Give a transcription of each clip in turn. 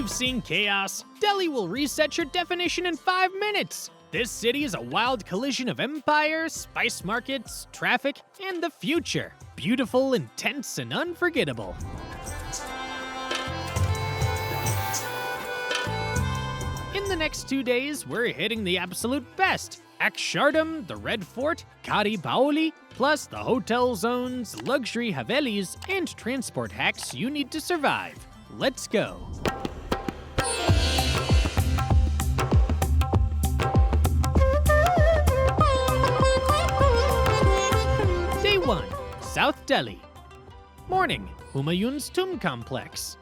you've seen chaos, Delhi will reset your definition in 5 minutes. This city is a wild collision of empire, spice markets, traffic, and the future. Beautiful, intense, and unforgettable. In the next 2 days, we're hitting the absolute best. Akshardham, the Red Fort, Khari Baoli, plus the hotel zones, luxury Havelis, and transport hacks you need to survive. Let's go. Day 1, South Delhi. Morning, Humayun's Tomb Complex.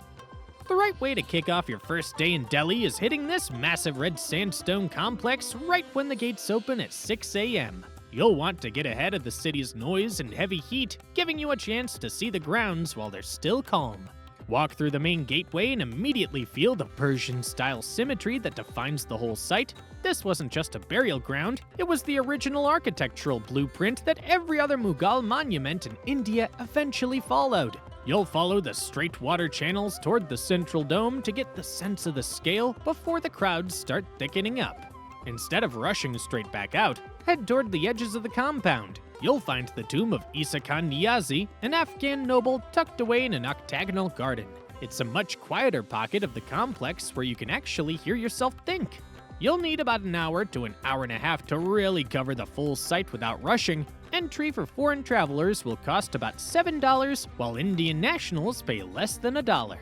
The right way to kick off your first day in Delhi is hitting this massive red sandstone complex right when the gates open at 6 a.m. You'll want to get ahead of the city's noise and heavy heat, giving you a chance to see the grounds while they're still calm. Walk through the main gateway and immediately feel the Persian-style symmetry that defines the whole site. This wasn't just a burial ground, it was the original architectural blueprint that every other Mughal monument in India eventually followed. You'll follow the straight water channels toward the central dome to get the sense of the scale before the crowds start thickening up. Instead of rushing straight back out, head toward the edges of the compound. You'll find the tomb of Isa Khan Niazi, an Afghan noble tucked away in an octagonal garden. It's a much quieter pocket of the complex where you can actually hear yourself think. You'll need about an hour to an hour and a half to really cover the full site without rushing. Entry for foreign travelers will cost about $7, while Indian nationals pay less than $1.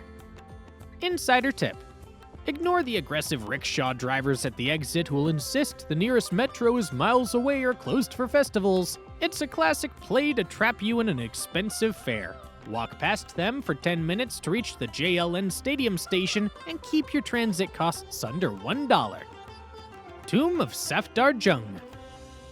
Insider tip: ignore the aggressive rickshaw drivers at the exit who will insist the nearest metro is miles away or closed for festivals. It's a classic play to trap you in an expensive fare. Walk past them for 10 minutes to reach the JLN Stadium station and keep your transit costs under $1. Tomb of Safdarjung.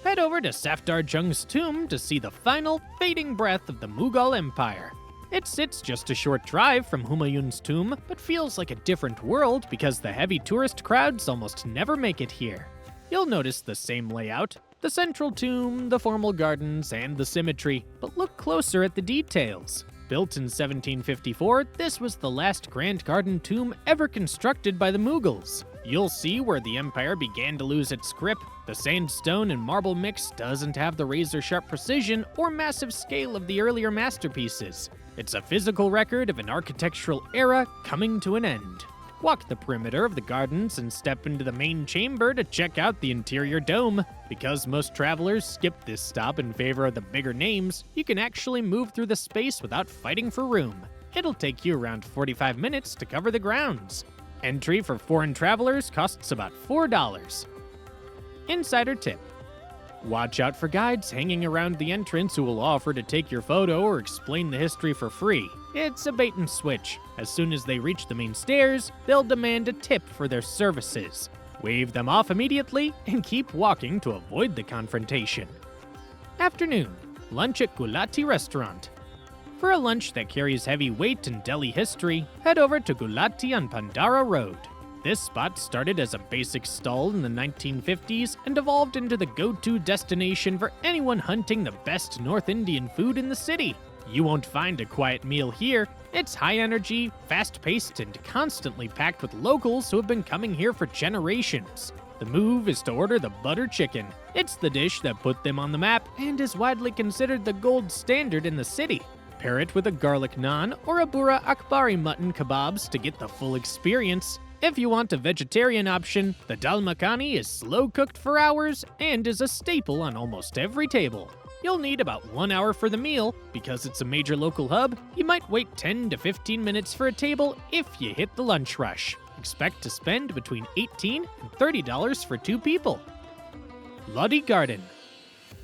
Head over to Safdarjung's tomb to see the final, fading breath of the Mughal Empire. It sits just a short drive from Humayun's tomb, but feels like a different world because the heavy tourist crowds almost never make it here. You'll notice the same layout, the central tomb, the formal gardens, and the symmetry, but look closer at the details. Built in 1754, this was the last grand garden tomb ever constructed by the Mughals. You'll see where the empire began to lose its grip. The sandstone and marble mix doesn't have the razor-sharp precision or massive scale of the earlier masterpieces. It's a physical record of an architectural era coming to an end. Walk the perimeter of the gardens and step into the main chamber to check out the interior dome. Because most travelers skip this stop in favor of the bigger names, you can actually move through the space without fighting for room. It'll take you around 45 minutes to cover the grounds. Entry for foreign travelers costs about $4. Insider tip: watch out for guides hanging around the entrance who will offer to take your photo or explain the history for free. It's a bait and switch. As soon as they reach the main stairs, they'll demand a tip for their services. Wave them off immediately and keep walking to avoid the confrontation. Afternoon, lunch at Gulati Restaurant. For a lunch that carries heavy weight in Delhi history, head over to Gulati on Pandara Road. This spot started as a basic stall in the 1950s and evolved into the go-to destination for anyone hunting the best North Indian food in the city. You won't find a quiet meal here. It's high energy, fast-paced, and constantly packed with locals who have been coming here for generations. The move is to order the butter chicken. It's the dish that put them on the map and is widely considered the gold standard in the city. Pair it with a garlic naan or a burra akbari mutton kebabs to get the full experience. If you want a vegetarian option, the dal makhani is slow-cooked for hours and is a staple on almost every table. You'll need about 1 hour for the meal. Because it's a major local hub, you might wait 10 to 15 minutes for a table if you hit the lunch rush. Expect to spend between $18 and $30 for 2 people. Lodhi Garden.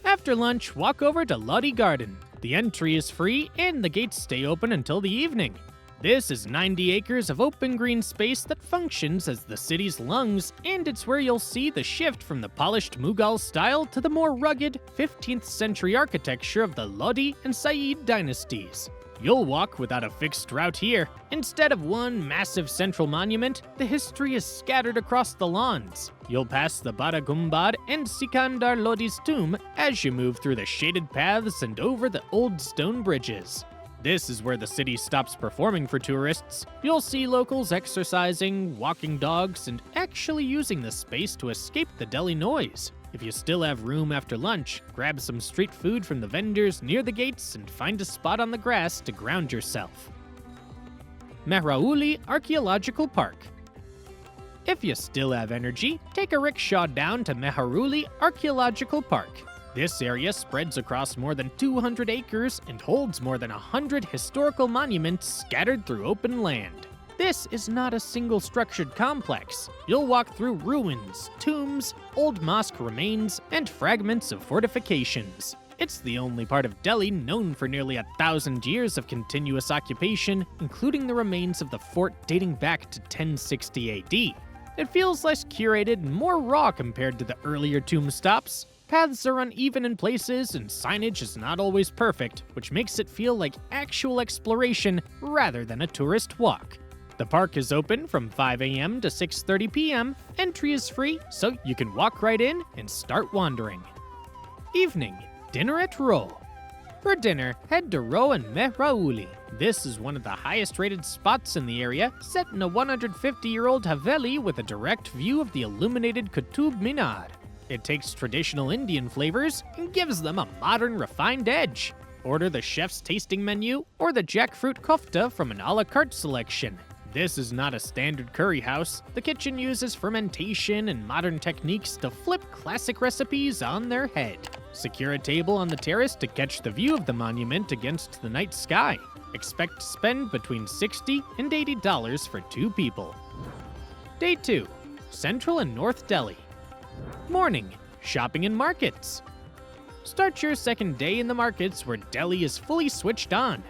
After lunch, walk over to Lodhi Garden. The entry is free and the gates stay open until the evening. This is 90 acres of open green space that functions as the city's lungs, and it's where you'll see the shift from the polished Mughal style to the more rugged 15th century architecture of the Lodhi and Sayyid dynasties. You'll walk without a fixed route here. Instead of one massive central monument, the history is scattered across the lawns. You'll pass the Bada Gumbad and Sikandar Lodi's tomb as you move through the shaded paths and over the old stone bridges. This is where the city stops performing for tourists. You'll see locals exercising, walking dogs, and actually using the space to escape the Delhi noise. If you still have room after lunch, grab some street food from the vendors near the gates and find a spot on the grass to ground yourself. Mehrauli Archaeological Park. If you still have energy, take a rickshaw down to Mehrauli Archaeological Park. This area spreads across more than 200 acres and holds more than 100 historical monuments scattered through open land. This is not a single structured complex. You'll walk through ruins, tombs, old mosque remains, and fragments of fortifications. It's the only part of Delhi known for nearly 1,000 years of continuous occupation, including the remains of the fort dating back to 1060 AD. It feels less curated and more raw compared to the earlier tomb stops. Paths are uneven in places and signage is not always perfect, which makes it feel like actual exploration rather than a tourist walk. The park is open from 5 a.m. to 6:30 p.m. Entry is free, so you can walk right in and start wandering. Evening, dinner at Ro. For dinner, head to Ro and Mehrauli. This is one of the highest rated spots in the area, set in a 150-year-old Haveli with a direct view of the illuminated Qutub Minar. It takes traditional Indian flavors and gives them a modern, refined edge. Order the chef's tasting menu or the jackfruit kofta from an a la carte selection. This is not a standard curry house. The kitchen uses fermentation and modern techniques to flip classic recipes on their head. Secure a table on the terrace to catch the view of the monument against the night sky. Expect to spend between $60 and $80 for 2 people. Day 2. Central and North Delhi. Morning, shopping and markets. Start your second day in the markets where Delhi is fully switched on.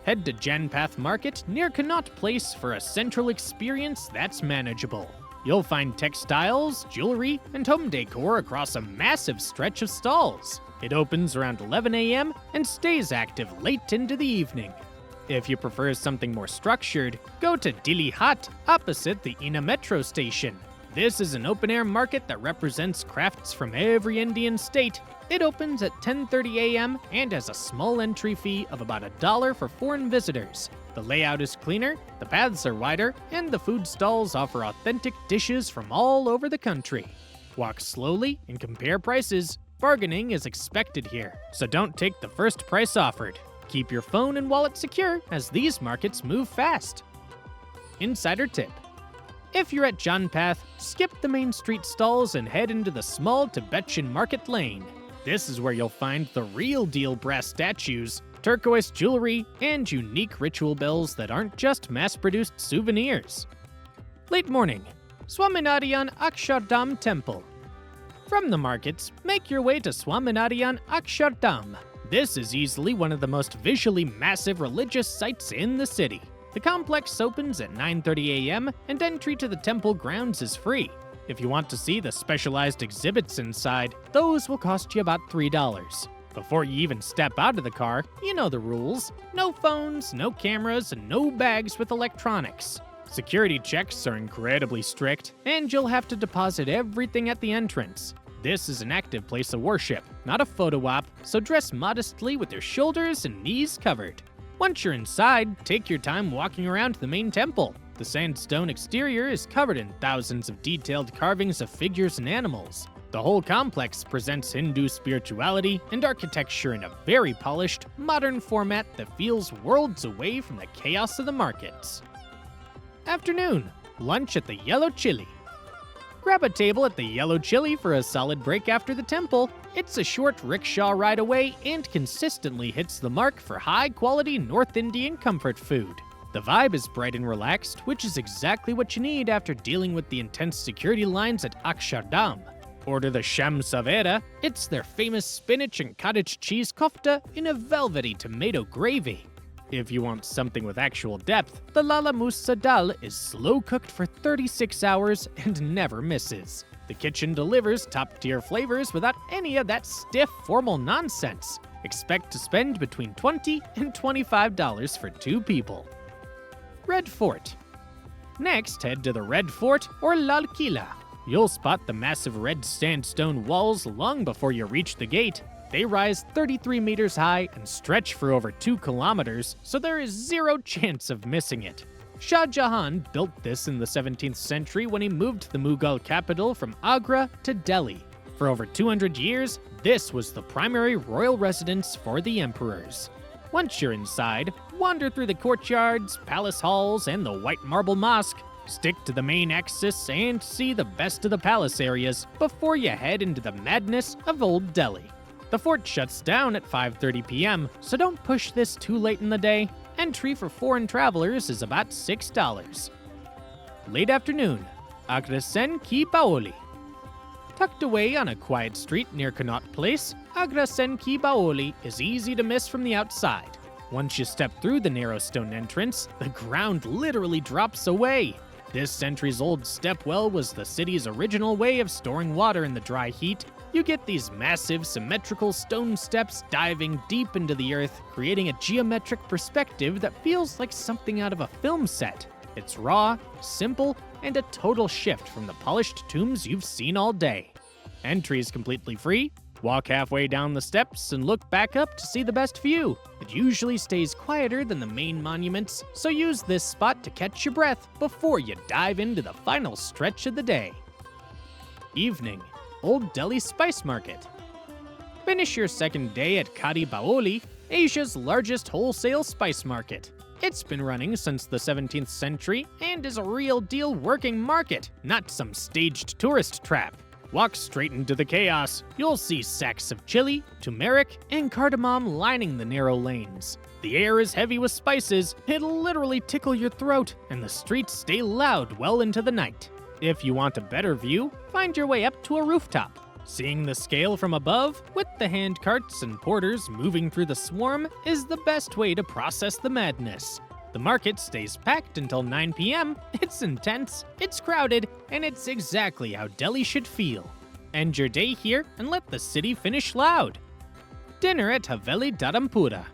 Head to Janpath Market near Connaught Place for a central experience that's manageable. You'll find textiles, jewelry, and home decor across a massive stretch of stalls. It opens around 11 a.m. and stays active late into the evening. If you prefer something more structured, go to Dili Haat opposite the Ina metro station. This is an open-air market that represents crafts from every Indian state. It opens at 10:30 a.m. and has a small entry fee of about $1 for foreign visitors. The layout is cleaner, the paths are wider, and the food stalls offer authentic dishes from all over the country. Walk slowly and compare prices. Bargaining is expected here, so don't take the first price offered. Keep your phone and wallet secure as these markets move fast. Insider tip. If you're at Janpath, skip the main street stalls and head into the small Tibetan market lane. This is where you'll find the real deal brass statues, turquoise jewelry, and unique ritual bells that aren't just mass-produced souvenirs. Late morning, Swaminarayan Akshardham Temple. From the markets, make your way to Swaminarayan Akshardham. This is easily one of the most visually massive religious sites in the city. The complex opens at 9:30 a.m. and entry to the temple grounds is free. If you want to see the specialized exhibits inside, those will cost you about $3. Before you even step out of the car, you know the rules. No phones, no cameras, and no bags with electronics. Security checks are incredibly strict, and you'll have to deposit everything at the entrance. This is an active place of worship, not a photo op, so dress modestly with your shoulders and knees covered. Once you're inside, take your time walking around the main temple. The sandstone exterior is covered in thousands of detailed carvings of figures and animals. The whole complex presents Hindu spirituality and architecture in a very polished, modern format that feels worlds away from the chaos of the markets. Afternoon, lunch at the Yellow Chilli. Grab a table at the Yellow Chilli for a solid break after the temple. It's a short rickshaw ride away and consistently hits the mark for high-quality North Indian comfort food. The vibe is bright and relaxed, which is exactly what you need after dealing with the intense security lines at Akshardham. Order the Sham Savera. It's their famous spinach and cottage cheese kofta in a velvety tomato gravy. If you want something with actual depth, the Lala Musa Dal is slow-cooked for 36 hours and never misses. The kitchen delivers top-tier flavors without any of that stiff, formal nonsense. Expect to spend between $20 and $25 for 2 people. Red Fort. Next, head to the Red Fort or Lal Kila. You'll spot the massive red sandstone walls long before you reach the gate. They rise 33 meters high and stretch for over 2 kilometers, so there is zero chance of missing it. Shah Jahan built this in the 17th century when he moved the Mughal capital from Agra to Delhi. For over 200 years, this was the primary royal residence for the emperors. Once you're inside, wander through the courtyards, palace halls, and the white marble mosque. Stick to the main axis and see the best of the palace areas before you head into the madness of Old Delhi. The fort shuts down at 5:30 p.m., so don't push this too late in the day. Entry for foreign travelers is about $6. Late afternoon, Akshardham Temple. Tucked away on a quiet street near Connaught Place, Akshardham Temple is easy to miss from the outside. Once you step through the narrow stone entrance, the ground literally drops away. This centuries-old stepwell was the city's original way of storing water in the dry heat. You get these massive, symmetrical stone steps diving deep into the earth, creating a geometric perspective that feels like something out of a film set. It's raw, simple, and a total shift from the polished tombs you've seen all day. Entry is completely free. Walk halfway down the steps and look back up to see the best view. It usually stays quieter than the main monuments, so use this spot to catch your breath before you dive into the final stretch of the day. Evening, Old Delhi Spice Market. Finish your second day at Khari Baoli, Asia's largest wholesale spice market. It's been running since the 17th century and is a real deal working market, not some staged tourist trap. Walk straight into the chaos. You'll see sacks of chili, turmeric, and cardamom lining the narrow lanes. The air is heavy with spices, it'll literally tickle your throat, and the streets stay loud well into the night. If you want a better view, find your way up to a rooftop. Seeing the scale from above, with the hand carts and porters moving through the swarm, is the best way to process the madness. The market stays packed until 9 p.m. It's intense, it's crowded, and it's exactly how Delhi should feel. End your day here and let the city finish loud. Dinner at Haveli Dharampura.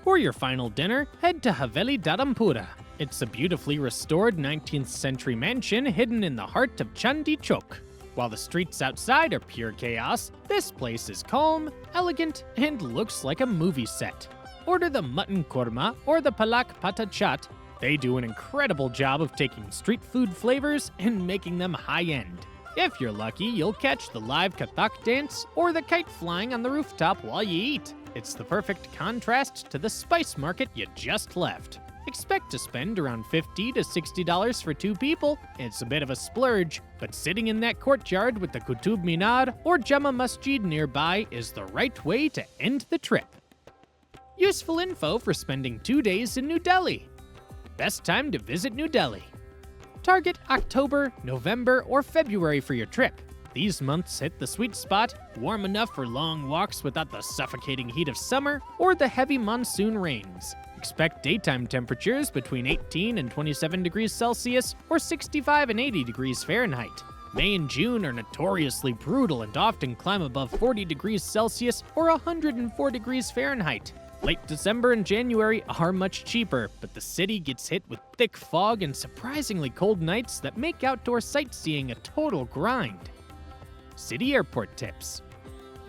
For your final dinner, head to Haveli Dharampura. It's a beautifully restored 19th century mansion hidden in the heart of Chandi Chowk. While the streets outside are pure chaos, this place is calm, elegant, and looks like a movie set. Order the mutton korma or the palak pata chaat. They do an incredible job of taking street food flavors and making them high-end. If you're lucky, you'll catch the live Kathak dance or the kite flying on the rooftop while you eat. It's the perfect contrast to the spice market you just left. Expect to spend around $50 to $60 for 2 people. It's a bit of a splurge, but sitting in that courtyard with the Qutub Minar or Jama Masjid nearby is the right way to end the trip. Useful info for spending 2 days in New Delhi. Best time to visit New Delhi. Target October, November, or February for your trip. These months hit the sweet spot, warm enough for long walks without the suffocating heat of summer or the heavy monsoon rains. Expect daytime temperatures between 18 and 27 degrees Celsius or 65 and 80 degrees Fahrenheit. May and June are notoriously brutal and often climb above 40 degrees Celsius or 104 degrees Fahrenheit. Late December and January are much cheaper, but the city gets hit with thick fog and surprisingly cold nights that make outdoor sightseeing a total grind. City airport tips.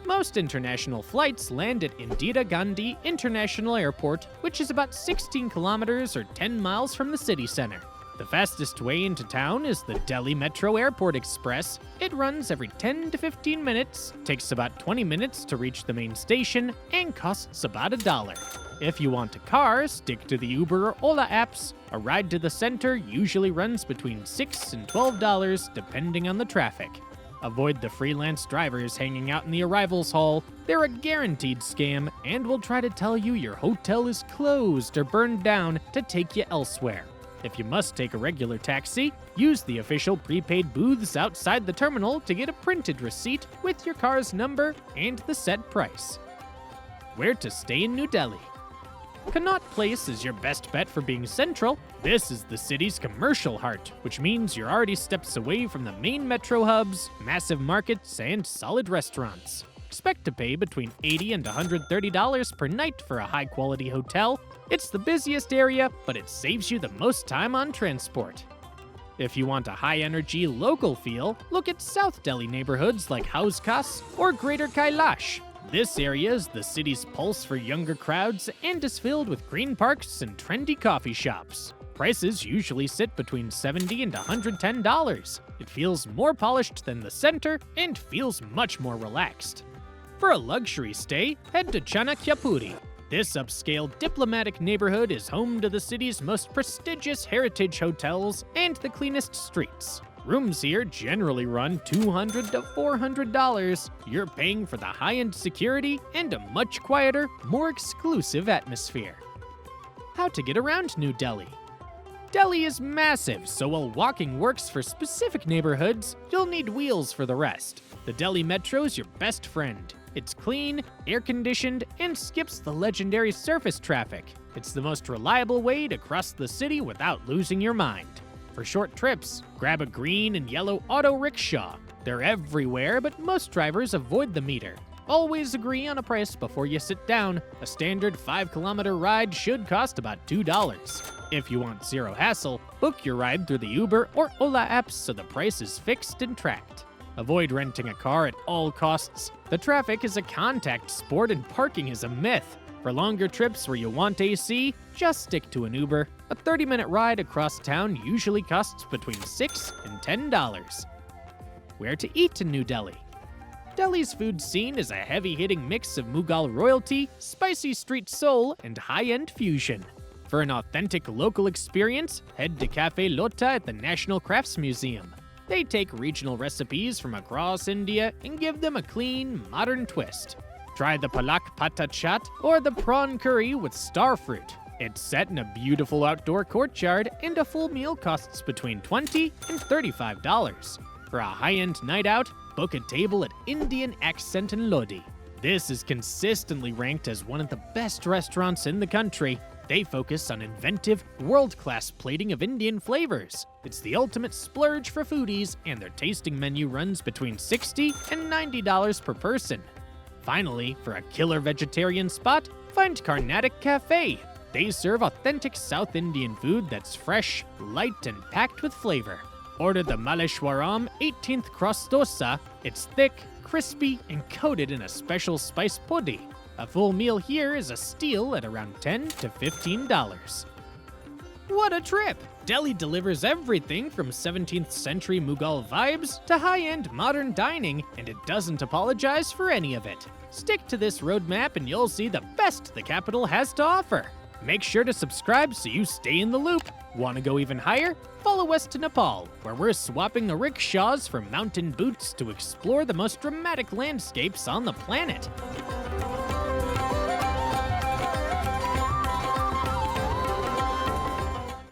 Most international flights land at Indira Gandhi International Airport, which is about 16 kilometers or 10 miles from the city center. The fastest way into town is the Delhi Metro Airport Express. It runs every 10 to 15 minutes, takes about 20 minutes to reach the main station, and costs about $1. If you want a car, stick to the Uber or Ola apps. A ride to the center usually runs between $6 and $12 depending on the traffic. Avoid the freelance drivers hanging out in the arrivals hall. They're a guaranteed scam and will try to tell you your hotel is closed or burned down to take you elsewhere. If you must take a regular taxi, use the official prepaid booths outside the terminal to get a printed receipt with your car's number and the set price. Where to stay in New Delhi? Connaught Place is your best bet for being central. This is the city's commercial heart, which means you're already steps away from the main metro hubs, massive markets, and solid restaurants. Expect to pay between $80 and $130 per night for a high-quality hotel. It's the busiest area, but it saves you the most time on transport. If you want a high-energy, local feel, look at South Delhi neighborhoods like Hauz Khas or Greater Kailash. This area is the city's pulse for younger crowds and is filled with green parks and trendy coffee shops. Prices usually sit between $70 and $110. It feels more polished than the center and feels much more relaxed. For a luxury stay, head to Chanakyapuri. This upscale diplomatic neighborhood is home to the city's most prestigious heritage hotels and the cleanest streets. Rooms here generally run $200 to $400. You're paying for the high-end security and a much quieter, more exclusive atmosphere. How to get around New Delhi? Delhi is massive, so while walking works for specific neighborhoods, you'll need wheels for the rest. The Delhi Metro's your best friend. It's clean, air-conditioned, and skips the legendary surface traffic. It's the most reliable way to cross the city without losing your mind. For short trips, grab a green and yellow auto-rickshaw. They're everywhere, but most drivers avoid the meter. Always agree on a price before you sit down. A standard 5-kilometer ride should cost about $2. If you want zero hassle, book your ride through the Uber or Ola apps so the price is fixed and tracked. Avoid renting a car at all costs. The traffic is a contact sport and parking is a myth. For longer trips where you want AC, just stick to an Uber. A 30-minute ride across town usually costs between $6 and $10. Where to eat in New Delhi? Delhi's food scene is a heavy-hitting mix of Mughal royalty, spicy street soul, and high-end fusion. For an authentic local experience, head to Cafe Lota at the National Crafts Museum. They take regional recipes from across India and give them a clean, modern twist. Try the palak pata chaat or the prawn curry with starfruit. It's set in a beautiful outdoor courtyard and a full meal costs between $20 and $35. For a high-end night out, book a table at Indian Accent in Lodhi. This is consistently ranked as one of the best restaurants in the country. They focus on inventive, world-class plating of Indian flavors. It's the ultimate splurge for foodies, and their tasting menu runs between $60 and $90 per person. Finally, for a killer vegetarian spot, find Carnatic Cafe. They serve authentic South Indian food that's fresh, light, and packed with flavor. Order the Maleshwaram 18th crust dosa. It's thick, crispy, and coated in a special spice podi. A full meal here is a steal at around $10 to $15. What a trip! Delhi delivers everything from 17th century Mughal vibes to high-end modern dining, and it doesn't apologize for any of it. Stick to this roadmap and you'll see the best the capital has to offer. Make sure to subscribe so you stay in the loop. Want to go even higher? Follow us to Nepal, where we're swapping the rickshaws for mountain boots to explore the most dramatic landscapes on the planet.